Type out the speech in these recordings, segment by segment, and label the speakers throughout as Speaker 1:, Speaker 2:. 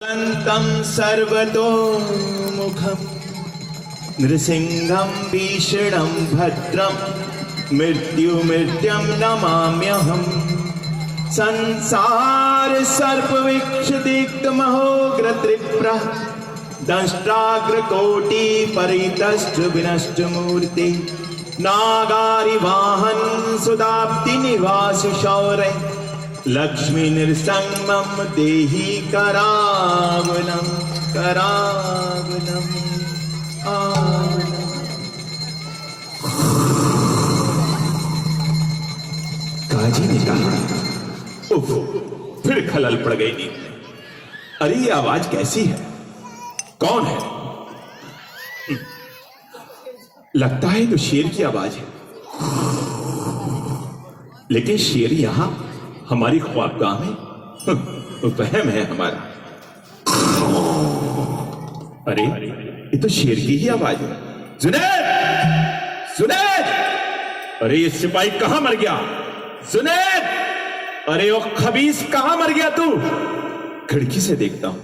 Speaker 1: अनन्तं सर्वतोमुखं नृसिंहं भीषणं भद्रं मृत्युमृत्यं नमाम्यहम्। संसार सर्पविक्षदिग्धमहोग्रत्रिप्र दंष्ट्राग्रकोटि परितष्ट विनष्ट मूर्ति नागारिवाहन सुदाप्ति निवासि शौर्य लक्ष्मी नृसंगमं देहि करावलम करावलम आवलम। काजी ने कहा, उफ, फिर खलल पड़ गई नींद में। अरे ये आवाज कैसी है? कौन है? लगता है तो शेर की आवाज है, लेकिन शेर यहां हमारी ख्वाबगाह में वहम है हमारा। अरे ये तो शेर की ही आवाज है। जुनैद, जुनैद! अरे ये सिपाही कहां मर गया? जुनैद! अरे ओ खबीस कहां मर गया तू? खिड़की से देखता हूं।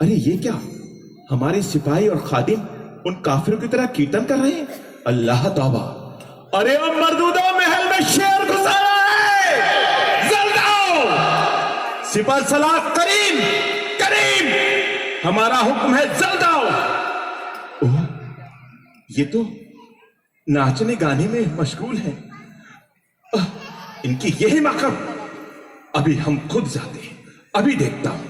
Speaker 1: अरे ये क्या, हमारे सिपाही और खादिम उन काफिरों की तरह कीर्तन कर रहे हैं। अल्लाह तौबा! अरे ओ मर्दूदो, महल में शेर घुसा है। सिपह सलाह करीम, करीम, हमारा हुक्म है, जल्द आओ। ओह, ये तो नाचने गाने में मशगूल है। इनकी यही मकसद। अभी हम खुद जाते हैं, अभी देखता हूं।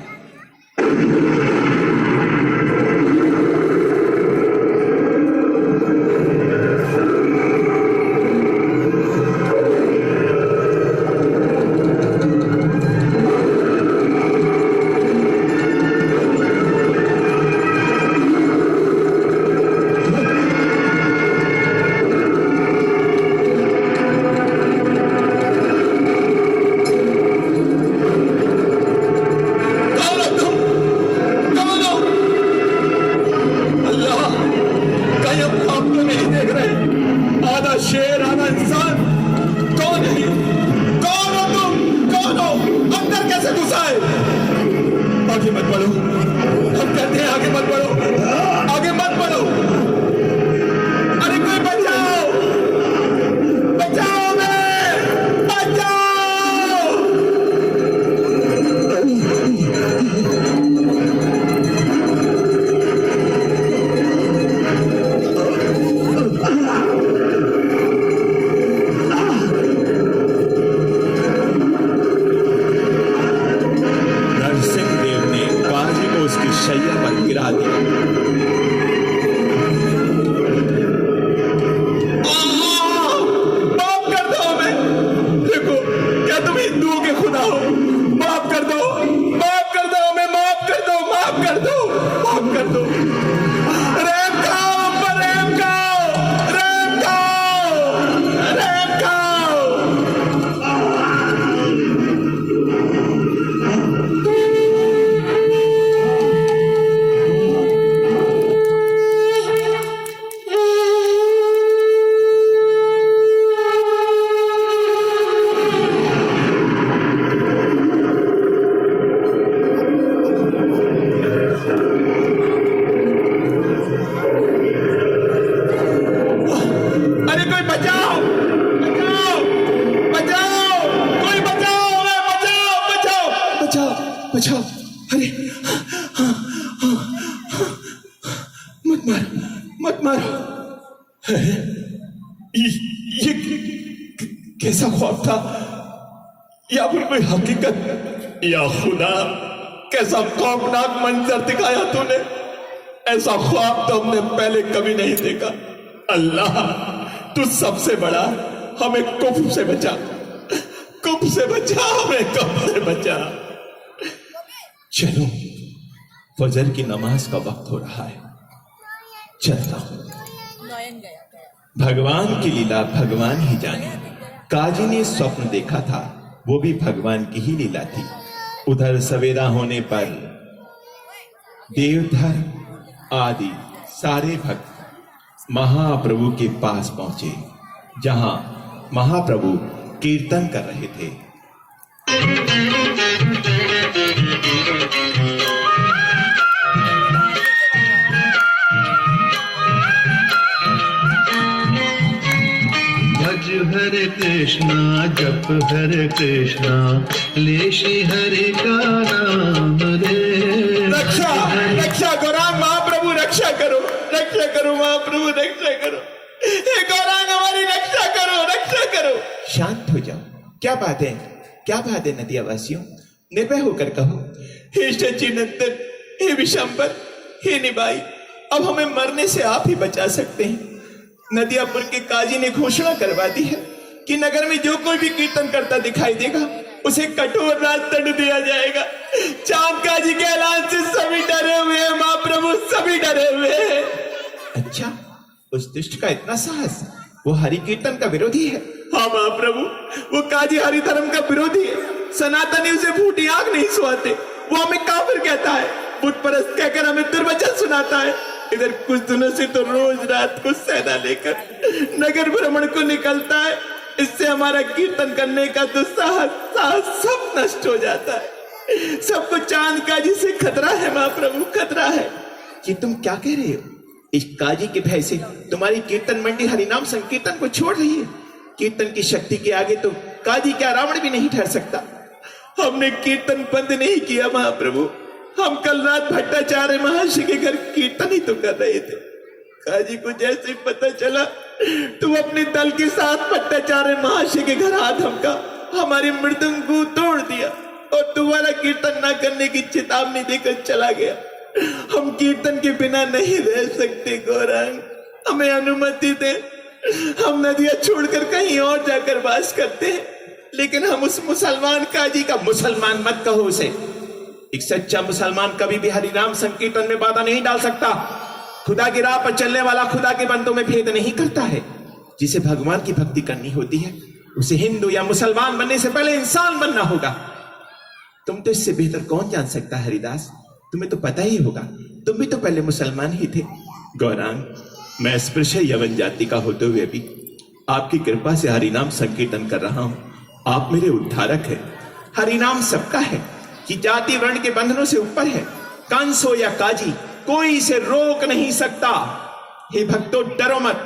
Speaker 1: शेर आना इंसान, कौन है? कौन हो तुम? कौन हो? अंदर कैसे घुसा है? आगे मत बढ़ो, हम कहते हैं आगे मत बढ़ो, आगे मत बढ़ो। अरे कोई बचाओ, बचाओ हमें, बचाओ। उसकी शैया पर गिरा दिया। माफ कर दो हमें। देखो, क्या तुम हिंदुओं के खुदा हो? माफ कर दो, माफ कर दो हमें, माफ कर दो, माफ कर दो, माफ कर दो। रैम खाओ, पर रैम खाओ, रैम खाओ, रैम खाओ। बचाओ! अरे मत मारो, मत मारो। ये कैसा ख्वाब था, या फिर कोई हकीकत? या खुदा, कैसा खौफनाक मंजर दिखाया तूने। ऐसा ख्वाब तो हमने पहले कभी नहीं देखा। अल्लाह, तू सबसे बड़ा, हमें कुफ्र से बचा, कुफ्र से बचा, हमें कुफ्र से बचा। चलो, फजर की नमाज का वक्त हो रहा है, चलता हूं। भगवान की लीला भगवान ही जाने। काजी ने स्वप्न देखा था, वो भी भगवान की ही लीला थी। उधर सवेरा होने पर देवधर आदि सारे भक्त महाप्रभु के पास पहुंचे, जहां महाप्रभु कीर्तन कर रहे थे।
Speaker 2: कृष्णा जप हरे कृष्णा, ले श्री हरि का नाम रे।
Speaker 1: रक्षा रक्षा गौरांग महाप्रभु, रक्षा करो महाप्रभु, रक्षा करो। हे गौरांग हमारी रक्षा करो, रक्षा करो। शांत हो जाओ। क्या बात है नदिया वासियों, निर्भय होकर कहो। हे शचीनंदन, हे विशंबर, हे निबाई, अब हमें मरने से आप ही बचा सकते हैं। नदियापुर के काजी ने घोषणा करवा दी है कि नगर में जो कोई भी कीर्तन करता दिखाई देगा उसे कठोर राज दंड दिया जाएगा। चांद काजी के ऐलान से सभी डरे हुए हैं महाप्रभु, सभी डरे हुए हैं। अच्छा, उस दुष्ट का इतना साहस, वो हरि कीर्तन का विरोधी है। हाँ महाप्रभु, वो काजी हरि धर्म का विरोधी है। सनातनी उसे फूटी आंख नहीं सुहाते, वो हमें काफिर कहता है, बुत परस्त कहकर हमें दुर्वचन सुनाता है। इधर कुछ दिनों से तो रोज रात को सेना लेकर नगर भ्रमण को निकलता है। इससे हमारा कीर्तन करने का तो साहस सब नष्ट हो जाता है। सबको चांद काजी से खतरा है महाप्रभु, खतरा है। ये तुम क्या कह रहे हो? इस काजी के भय से तुम्हारी कीर्तन मंडी हरिनाम संकीर्तन को छोड़ रही है। कीर्तन की शक्ति के आगे तो काजी क्या रावण भी नहीं ठहर सकता। हमने कीर्तन बंद नहीं किया महाप्रभु, हम कल रात भट्टाचार्य महर्षि के घर कीर्तन ही तो कर रहे थे। काजी को जैसे पता चला तुम अपने दल के साथ भट्टाचार्य महर्षि के घर आ धमका, हमारी मृदंग को तोड़ दिया और तुम्हारा कीर्तन न करने की चेतावनी देकर चला गया। हम कीर्तन के बिना नहीं रह सकते गौरांग, हमें अनुमति दे। हम नदियां छोड़कर कहीं और जाकर वास करते हैं, लेकिन हम उस मुसलमान काजी का, मुसलमान मत कहो उसे, एक सच्चा मुसलमान कभी भी हरिनाम संकीर्तन में बाधा नहीं डाल सकता। खुदा की राह पर चलने वाला खुदा के बंदों में भेद नहीं करता है। जिसे भगवान की भक्ति करनी होती है उसे हिंदू या मुसलमान बनने से पहले इंसान बनना होगा। तुम तो इससे बेहतर कौन जान सकता है हरिदास, तुम्हें तो पता ही होगा, तुम भी तो पहले मुसलमान ही थे। गौरांग, मैं स्पृश्य यवन जाति का होते हुए भी आपकी कृपा से हरिनाम संकीर्तन कर रहा हूं। आप मेरे उद्धारक हैं। हरिनाम सबका है कि जाति वर्ण के बंधनों से ऊपर है। कंस हो या काजी, कोई इसे रोक नहीं सकता। हे भक्तों, डरो मत,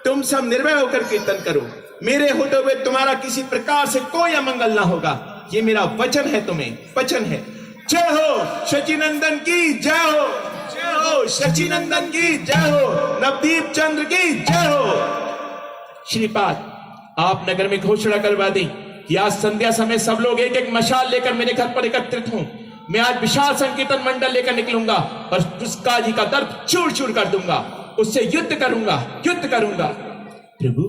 Speaker 1: तुम सब निर्भय होकर कीर्तन करो। मेरे होते हुए तुम्हारा किसी प्रकार से कोई अमंगल ना होगा, ये मेरा वचन है, तुम्हें वचन है। जय हो शचीनंदन की जय हो, जय हो शचीनंदन की जय हो, नवदीप चंद्र की जय हो। श्रीपाद, आप नगर में घोषणा करवा दें कि आज संध्या समय सब लोग एक एक मशाल लेकर मेरे घर पर एकत्रित हों। मैं आज विशाल संकीर्तन मंडल लेकर निकलूंगा और उस काजी का दर्द चूर चूर कर दूंगा, उससे युद्ध करूंगा, युद्ध करूंगा। प्रभु,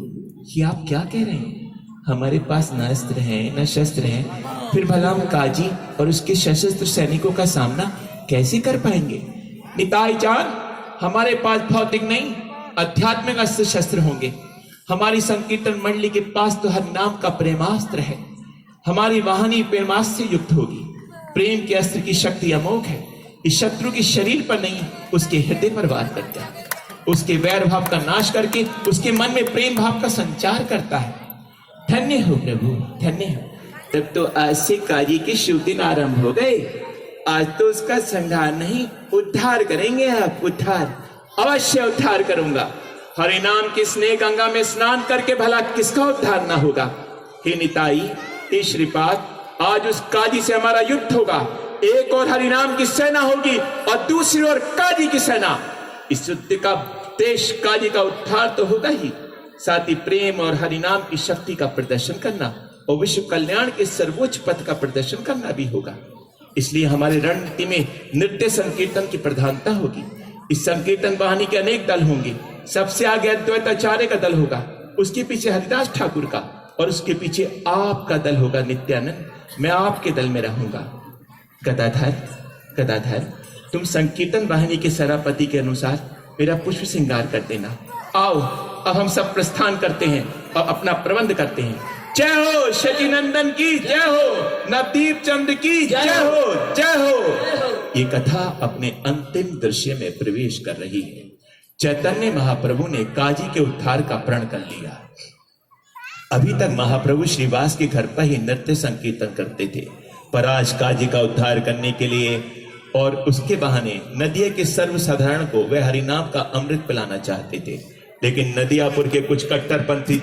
Speaker 1: ये आप क्या कह रहे हैं? हमारे पास न अस्त्र है न शस्त्र है, फिर भला हम काजी और उसके सशस्त्र सैनिकों का सामना कैसे कर पाएंगे? निताई जान, हमारे पास भौतिक नहीं आध्यात्मिक अस्त्र शस्त्र होंगे। हमारी संकीर्तन मंडली के पास तो हर नाम का प्रेमास्त्र है। हमारी वाहनी प्रेमास्त्र से युक्त होगी। प्रेम के अस्त्र की शक्ति अमोघ है। इस शत्रु के शरीर पर नहीं, उसके हृदय पर वार करता है। उसके वैर भाव का नाश करके उसके मन में प्रेम भाव का संचार करता है। धन्य हो प्रभु, धन्य हो। तब तो आज से काजी के शुभ दिन आरंभ हो गए। आज तो उसका संहार नहीं, उद्धार करेंगे आप, उद्धार, अवश्य उद्धार करूंगा। हरिनाम की स्नेह गंगा में स्नान करके भला किसका उद्धार ना होगा? हे निताई, हे श्रीपाद, आज उस काजी से हमारा युद्ध होगा। एक और हरिनाम की सेना होगी और दूसरी ओर काजी की सेना। इस युद्ध का देश काजी का उद्धार तो होगा ही, साथ ही प्रेम और हरिनाम की शक्ति का प्रदर्शन करना और विश्व कल्याण के सर्वोच्च पथ का प्रदर्शन करना भी होगा। इसलिए हमारे रणनीति में नृत्य संकीर्तन की प्रधानता होगी। इस संकीर्तन वाहिनी के अनेक दल होंगे। सबसे आगे अद्वैताचार्य का दल होगा, उसके पीछे हरिदास ठाकुर का, और उसके पीछे आपका दल होगा नित्यानंद। मैं आपके दल में रहूंगा। गदाधर, गदाधर, तुम संकीर्तन वाहिनी के सेनापति के अनुसार मेरा पुष्प श्रृंगार कर देना। आओ, अब हम सब प्रस्थान करते हैं और अपना प्रबंध करते हैं। जय हो शचीनंदन की जय हो, नवदीप चंद्र की जय हो, जय हो। ये कथा अपने अंतिम दृश्य में प्रवेश कर रही है। चैतन्य महाप्रभु ने काजी के उद्धार का प्रण कर लिया। अभी तक महाप्रभु श्रीवास के घर पर ही नृत्य संकीर्तन करते थे, पर आज काजी का उद्धार करने के लिए और उसके बहाने नदिया के सर्वसाधारण को वे हरिनाम का अमृत पिलाना चाहते थे। लेकिन नदियापुर के कुछ कट्टरपंथी